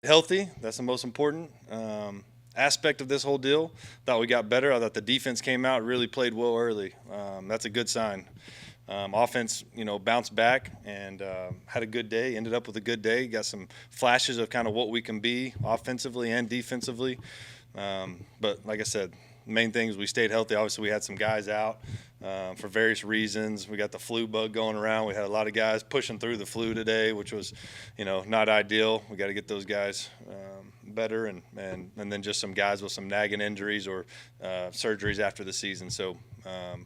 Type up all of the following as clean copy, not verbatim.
healthy. That's the most important aspect of this whole deal. Thought we got better. I thought the defense came out, really played well early. That's a good sign. Offense, bounced back and had a good day. Ended up with a good day. Got some flashes of kind of what we can be offensively and defensively. But like I said, main thing is we stayed healthy. Obviously, we had some guys out for various reasons. We got the flu bug going around. We had a lot of guys pushing through the flu today, which was, not ideal. We got to get those guys better, and then just some guys with some nagging injuries or surgeries after the season. So,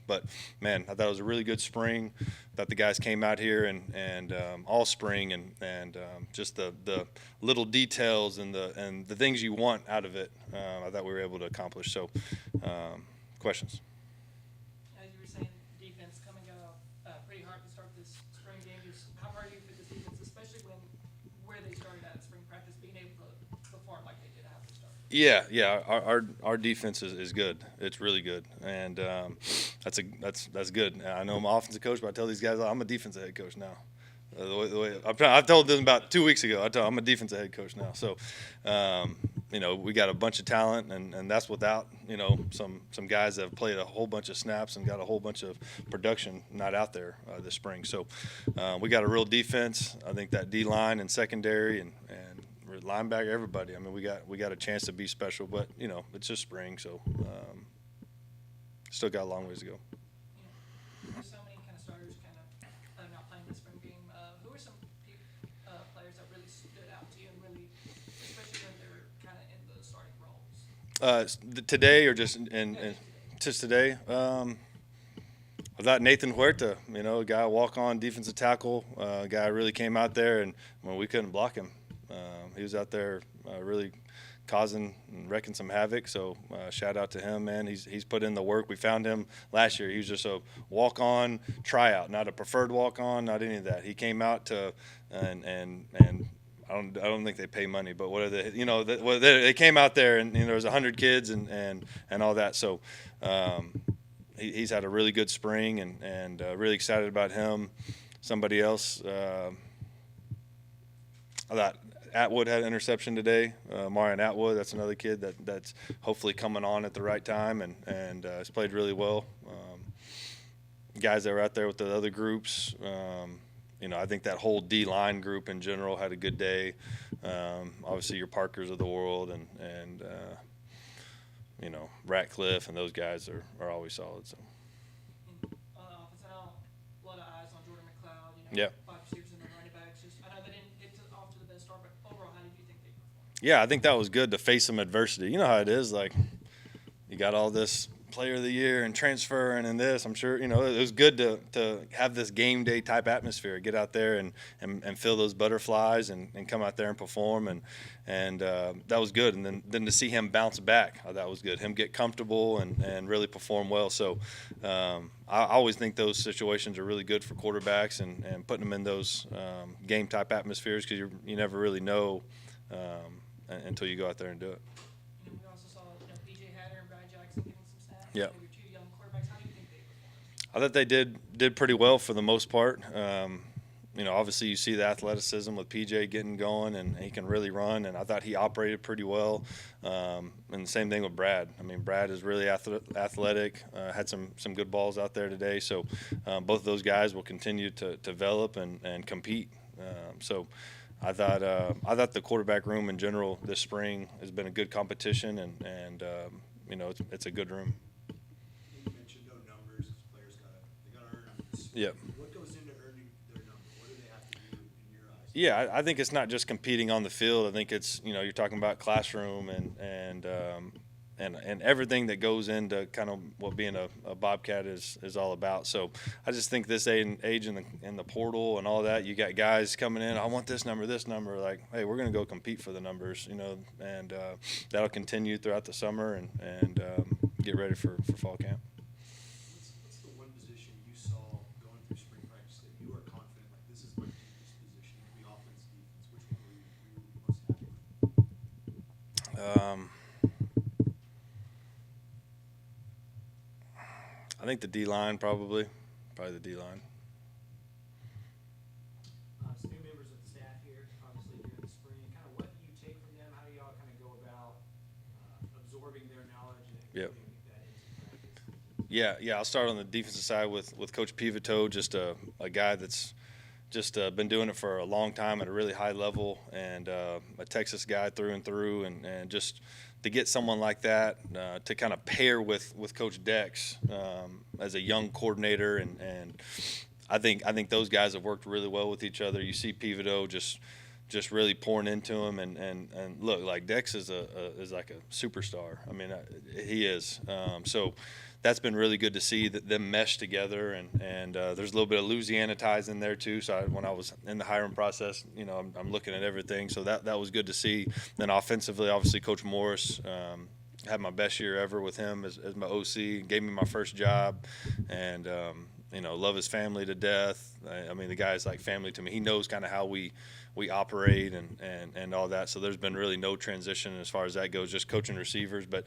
but man, I thought it was a really good spring. Thought the guys came out here and all spring and just the little details and the things you want out of it. I thought we were able to accomplish. So, questions. As you were saying, defense coming out pretty hard to start this spring game. Just how hard do you fit this defense, especially when where they started at spring practice, being able to perform like they did at the start? Yeah. Our defense is good. It's really good, and that's good. I know I'm an offensive coach, but I tell these guys I'm a defensive head coach now. I told them about 2 weeks ago. I'm a defensive head coach now. So, we got a bunch of talent, and that's without some guys that have played a whole bunch of snaps and got a whole bunch of production not out there this spring. So, we got a real defense. I think that D line and secondary and linebacker, everybody. I mean, we got a chance to be special, but it's just spring, so still got a long ways to go. There's so many kind of starters not playing this spring game. Who are some players that really stood out to you and really, especially when they're kind of in the starting roles? Today or just Yeah, just today? I thought Nathan Huerta, a guy walk on defensive tackle, a guy really came out there and we couldn't block him. He was out there really causing and wrecking some havoc. So shout out to him, man. He's put in the work. We found him last year. He was just a walk-on tryout, not a preferred walk-on, not any of that. He came out to and I don't think they pay money, but what are they? They came out there and there was 100 kids and all that. So he's had a really good spring and really excited about him. Somebody else. I thought Atwood had an interception today. Marion Atwood, that's another kid that's hopefully coming on at the right time and has played really well. Guys that were out there with the other groups, I think that whole D-line group in general had a good day. Obviously, your Parkers of the world and Ratcliffe and those guys are always solid. So. On the offense, I know a lot of eyes on Jordan McLeod. Yeah. Five receivers and the running backs. Just I know they didn't get off to the best start, but overall, how did you think they performed? Yeah, I think that was good to face some adversity. You know how it is. Like, you got all this player of the year and transfer and this. I'm sure, it was good to have this game day type atmosphere. Get out there and feel those butterflies and come out there and perform. And that was good. And then to see him bounce back, that was good. Him get comfortable and really perform well. So I always think those situations are really good for quarterbacks and putting them in those game type atmospheres because you never really know until you go out there and do it. We also saw PJ Hatter and Brad Jackson getting some snaps. Yeah. They were two young quarterbacks. How do you think they performed? I thought they did pretty well for the most part. Obviously you see the athleticism with PJ getting going, and he can really run. And I thought he operated pretty well. And the same thing with Brad. I mean, Brad is really athletic. Had some good balls out there today. So both of those guys will continue to develop and compete. So I thought the quarterback room in general this spring has been a good competition, and it's a good room. You mentioned no numbers. Players gotta earn them. Yeah. What goes into earning their number? What do they have to do in your eyes? Yeah, I think it's not just competing on the field. I think it's you're talking about classroom and everything that goes into kind of what being a Bobcat is all about. So I just think this age in the portal and all that, you got guys coming in. I want this number. Like, hey, we're going to go compete for the numbers, and that'll continue throughout the summer and get ready for fall camp. What's the one position you saw going through spring practice that you are confident, like this is my deepest position, the offense, defense? Which one were you most happy with? I think the D-line probably the D-line. Some new members of the staff here, obviously during the spring. Kind of what you take from Yeah, I'll start on the defensive side with Coach Pivotot, just a guy that's just been doing it for a long time at a really high level, and a Texas guy through and through, and just to get someone like that to kind of pair with Coach Dex as a young coordinator, and I think those guys have worked really well with each other. You see Pivotot just really pouring into him, and look, like Dex is like a superstar. I mean, he is. So that's been really good to see that them mesh together, and there's a little bit of Louisiana ties in there too. So when I was in the hiring process, I'm looking at everything. So that was good to see. Then offensively, obviously, Coach Morris. Had my best year ever with him as my OC. Gave me my first job, and love his family to death. I mean, the guy's like family to me. He knows kind of how we operate and all that. So there's been really no transition as far as that goes, just coaching receivers. But,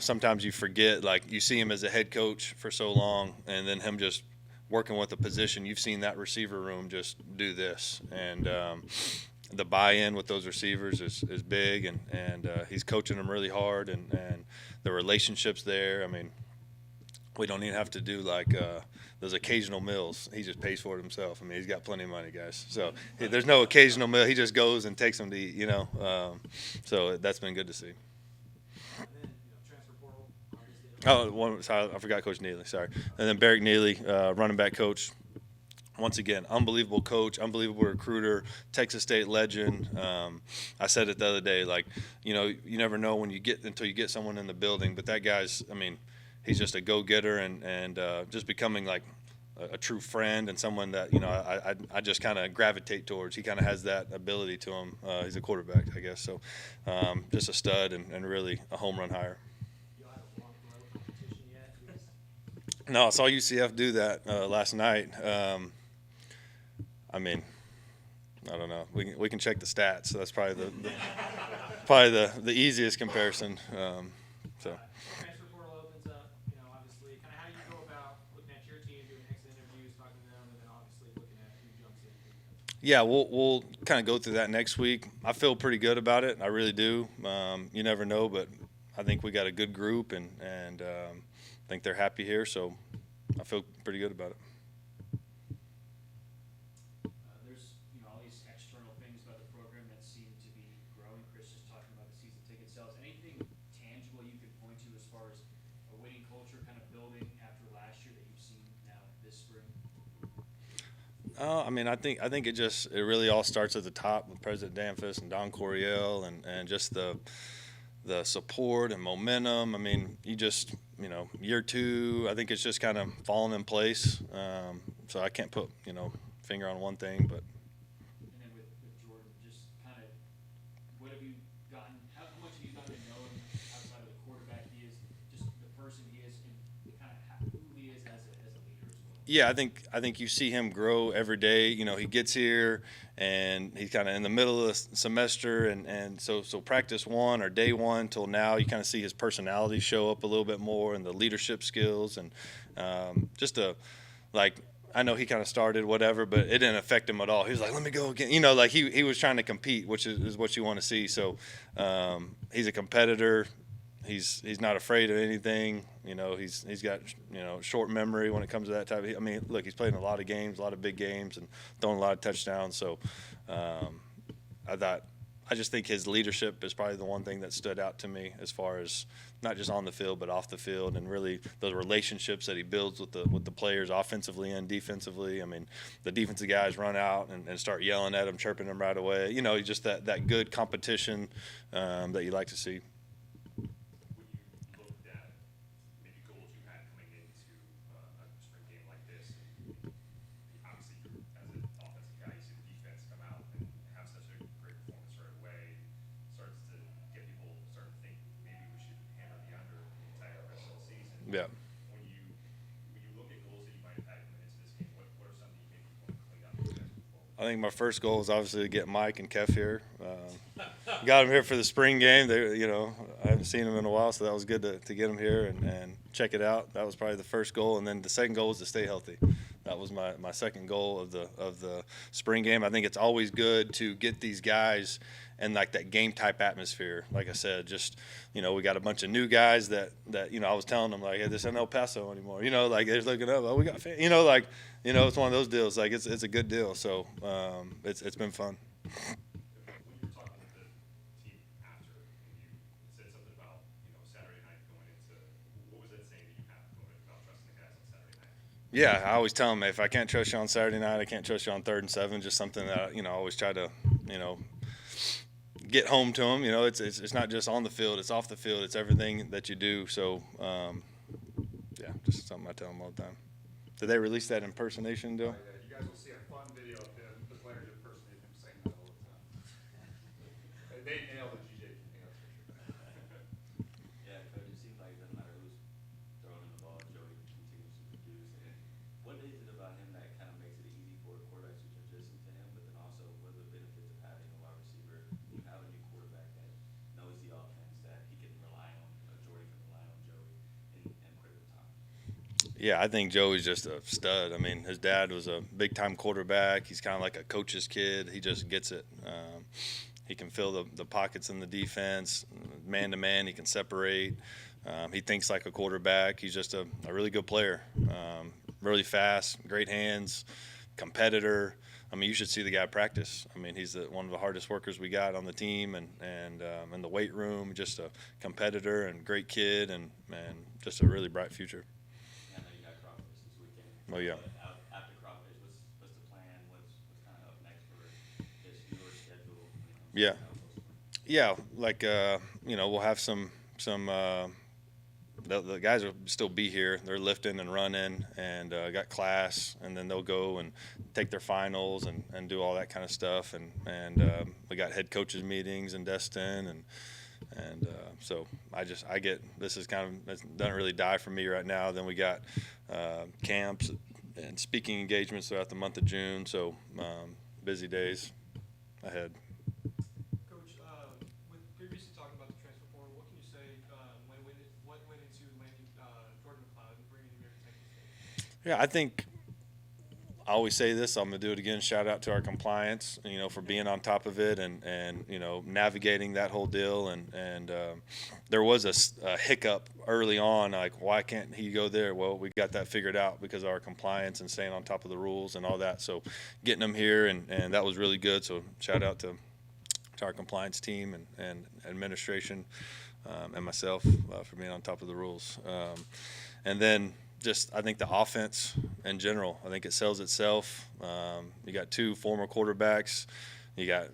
sometimes you forget, like you see him as a head coach for so long, and then him just working with a position. You've seen that receiver room just do this. And the buy-in with those receivers is big, and he's coaching them really hard, and the relationships there. I mean, we don't even have to do like those occasional meals. He just pays for it himself. I mean, he's got plenty of money, guys. So there's no occasional meal. He just goes and takes them to eat, So that's been good to see. And then, transfer portal, obviously. Sorry, I forgot Coach Neely. Sorry. And then Barrick Neely, running back coach. Once again, unbelievable coach, unbelievable recruiter, Texas State legend. I said it the other day, like, you never know when until you get someone in the building. But that guy's, I mean, he's just a go-getter and just becoming like a true friend and someone that I just kind of gravitate towards. He kind of has that ability to him. He's a quarterback, I guess. So just a stud and really a home run hire. You have a long throw competition yet? No, I saw UCF do that last night. I mean, I don't know. We can check the stats. So that's probably the easiest comparison. So. Transfer portal opens up, obviously, kind of how you go about looking at your team, doing exit interviews, talking to them, and then obviously looking at who jumps in. Yeah, we'll kind of go through that next week. I feel pretty good about it. I really do. You never know, but I think we got a good group, and I think they're happy here. So I feel pretty good about it. There's all these external things about the program that seem to be growing. Chris just talking about the season ticket sales. Anything tangible you could point to as far as a winning culture kind of building after last year that you've seen now this spring? I mean, I think it really all starts at the top with President Danfus and Don Coryell and just the support and momentum. I mean, you just year two, I think it's just kind of falling in place. So I can't put finger on one thing, but. And then with Jordan, just kind of what have you gotten? How much have you gotten to know him outside of the quarterback he is, just the person he is, and kind of who he is as a leader as well? Yeah, I think you see him grow every day. He gets here and he's kind of in the middle of the semester, and so practice one or day one till now, you kind of see his personality show up a little bit more and the leadership skills and I know he kind of started whatever, but it didn't affect him at all. He was like, let me go again. Like he was trying to compete, which is what you want to see. So he's a competitor. He's not afraid of anything. He's got short memory when it comes to that type of. I mean, look, he's played in a lot of games, a lot of big games, and thrown a lot of touchdowns. So I just think his leadership is probably the one thing that stood out to me as far as not just on the field but off the field, and really the relationships that he builds with the players offensively and defensively. I mean, the defensive guys run out and start yelling at him, chirping him right away. Just that good competition that you like to see. When you looked at maybe goals you had coming into a spring game like this, and obviously as an offensive guy, you see the defense come out and have such a great performance right away, starts to get people starting to think maybe we should hammer the under the entire rest of the season. Yeah. When you look at goals that you might have had coming into this game, what are some that you maybe want to clean up as you move forward? I think my first goal was obviously to get Mike and Kef here. Got them here for the spring game. I haven't seen them in a while, so that was good to get them here and check it out. That was probably the first goal, and then the second goal was to stay healthy. That was my second goal of the spring game. I think it's always good to get these guys and like that game type atmosphere. Like I said, just, we got a bunch of new guys that I was telling them, like, hey, this ain't El Paso anymore. Like they're looking up, oh, we got fans. It's one of those deals. Like it's a good deal. So it's been fun. When you were talking with the team after, and you said something about, Saturday night going into, what was that saying that you have going about trusting the guys on Saturday night? Yeah, I always tell them, if I can't trust you on Saturday night, I can't trust you on 3rd and 7. Just something that I always try to get home to them. It's not just on the field; it's off the field. It's everything that you do. So yeah, just something I tell them all the time. Did they release that impersonation, Dill? You guys will see a fun video of him, the players impersonating him saying that all the time. They nailed it, GJ Kinne, that's for sure. Yeah, Coach, it seems like it doesn't matter who's throwing him the ball, Joey continues to produce. And what is it about him that kind of makes it easy for quarterbacks to transition to him? But then also, what are the benefits of having a wide receiver? You have a new quarterback that knows the offense, that he can rely on, Jordy can rely on Joey in critical times. Yeah, I think Joey's just a stud. I mean, his dad was a big-time quarterback. He's kind of like a coach's kid. He just gets it. He can fill the pockets in the defense, man-to-man. He can separate. He thinks like a quarterback. He's just a really good player, really fast, great hands, competitor. I mean, you should see the guy practice. I mean, he's one of the hardest workers we got on the team, and in the weight room, just a competitor and great kid, and just a really bright future. I know you got Crawfish this weekend. Oh, yeah. But after Crawfish, what's the plan? What's kind of up next for just your schedule? Yeah. Yeah, like we'll have some the guys will still be here. They're lifting and running, and got class, and then they'll go and take their finals and do all that kind of stuff. And we got head coaches meetings in Destin, and so I get, this is kind of, it doesn't really die for me right now. Then we got camps and speaking engagements throughout the month of June. So busy days ahead. Coach, with previously talking about the transfer portal, what can you say what went into landing Jordan McLeod and bringing him here to Texas State? Yeah, I think I always say this. I'm going to do it again. Shout out to our compliance, for being on top of it and navigating that whole deal. And there was a hiccup early on, like, why can't he go there? Well, we got that figured out because of our compliance and staying on top of the rules and all that. So getting them here, and that was really good. So shout out to our compliance team and administration and myself for being on top of the rules. And then just, I think the offense in general, I think it sells itself. You got 2 former quarterbacks, you got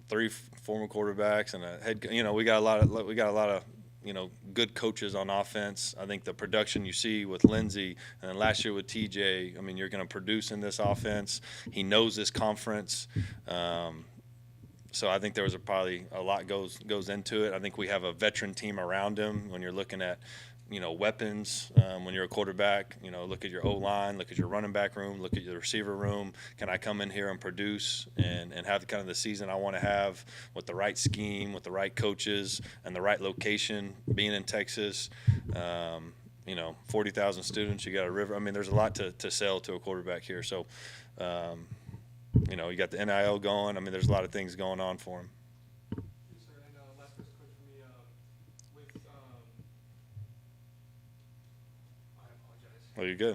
3 former quarterbacks, and a head. We got a lot of good coaches on offense. I think the production you see with Lindsey and then last year with TJ. I mean, you're going to produce in this offense. He knows this conference. So I think there was probably a lot goes into it. I think we have a veteran team around him. When you're looking at, weapons, when you're a quarterback, look at your O-line, look at your running back room, look at your receiver room. Can I come in here and produce and have kind of the season I want to have with the right scheme, with the right coaches, and the right location, being in Texas? 40,000 students, you got a river. I mean, there's a lot to sell to a quarterback here. So, you got the NIL going. I mean, there's a lot of things going on for him. Yes, sir. And last question, Coach, for me, with I apologize. Oh, you're good.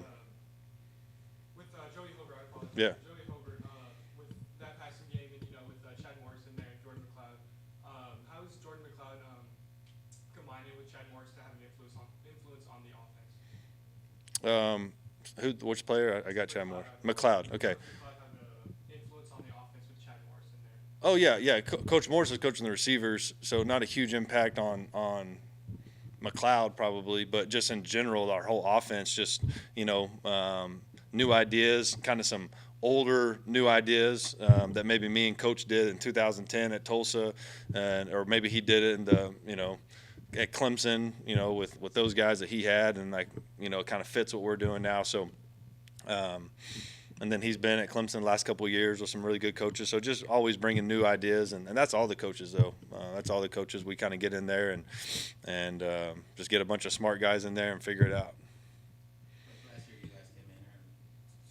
With Joey Hobert, I apologize. Yeah. Joey Hobert, with that passing game and with Chad Morris in there and Jordan McLeod, how is Jordan McLeod combining with Chad Morris to have an influence on the offense? Which player? I got Chad Moore. McLeod. Okay. Oh yeah. Coach Morris is coaching the receivers, so not a huge impact on McLeod probably, but just in general, our whole offense, just new ideas, kind of some older new ideas that maybe me and Coach did in 2010 at Tulsa, or maybe he did it in the at Clemson, with those guys that he had, and it kind of fits what we're doing now. So. And then he's been at Clemson the last couple of years with some really good coaches. So just always bringing new ideas, and that's all the coaches though. That's all the coaches. We kind of get in there and just get a bunch of smart guys in there and figure it out. Last year, you guys came in here and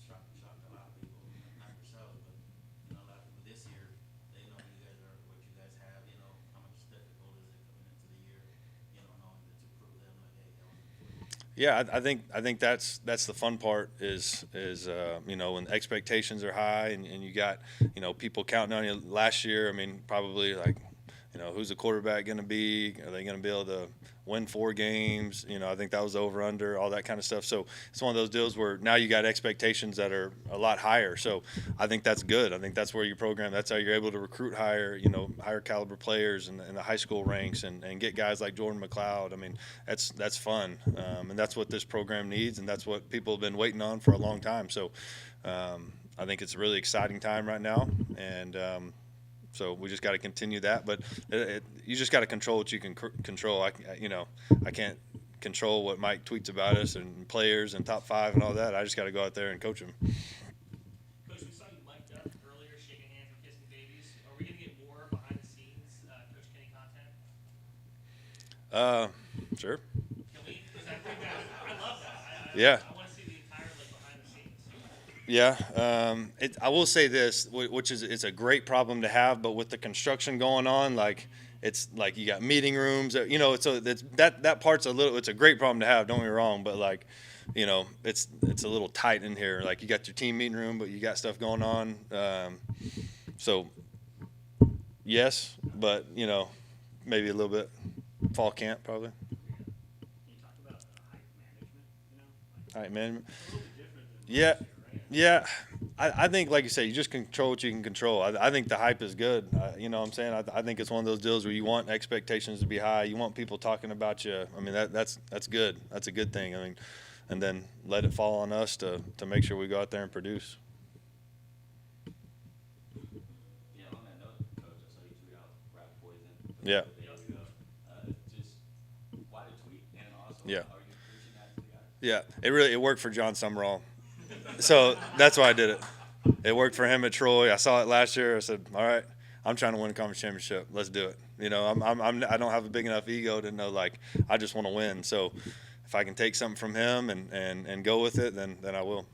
shocked a lot of people, not yourselves, but a lot of people this year. They know you guys are what you guys have, Yeah, I think that's the fun part is you know, when expectations are high and you got, you know, people counting on you. Last year, I mean, probably like, you know, who's the quarterback going to be? Are they going to be able to win 4 games? You know, I think that was over under, all that kind of stuff. So it's one of those deals where now you got expectations that are a lot higher. So I think that's good. I think that's where your program, that's how you're able to recruit higher, you know, higher caliber players in the high school ranks and get guys like Jordan McLeod. I mean, that's fun. And that's what this program needs. And that's what people have been waiting on for a long time. So I think it's a really exciting time right now. And, so we just got to continue that, but you just got to control what you can control. I can't control what Mike tweets about us and players and top 5 and all that. I just got to go out there and coach them. Coach, we saw you mic'd up earlier, shaking hands and kissing babies. Are we going to get more behind the scenes Coach Kinne content? Sure. Can we? Because I think I love that. Yeah. I want to see the entire behind the scenes. Yeah, I will say this, which is it's a great problem to have, but with the construction going on, like it's like you got meeting rooms, you know. So that part's it's a great problem to have. Don't get me wrong, but like, you know, it's a little tight in here. Like you got your team meeting room, but you got stuff going on. So yes, but you know, maybe a little bit fall camp probably. Can you talk about hype management, you know? Hype management. It's a little bit different than Yeah. last year, right? Yeah, I think, like you say, you just control what you can control. I think the hype is good. You know what I'm saying? I think it's one of those deals where you want expectations to be high. You want people talking about you. I mean, that's good. That's a good thing. I mean, and then let it fall on us to make sure we go out there and produce. Yeah, on that note, Coach, I saw you tweet out rat poison. Yeah. A couple days ago. Just why the tweet, and also Yeah. are you preaching that to the guys? Yeah, it worked for John Summerall. So that's why I did it. It worked for him at Troy. I saw it last year. I said, all right, I'm trying to win a conference championship. Let's do it. You know, I don't have a big enough ego to know, like, I just want to win. So if I can take something from him and go with it, then I will.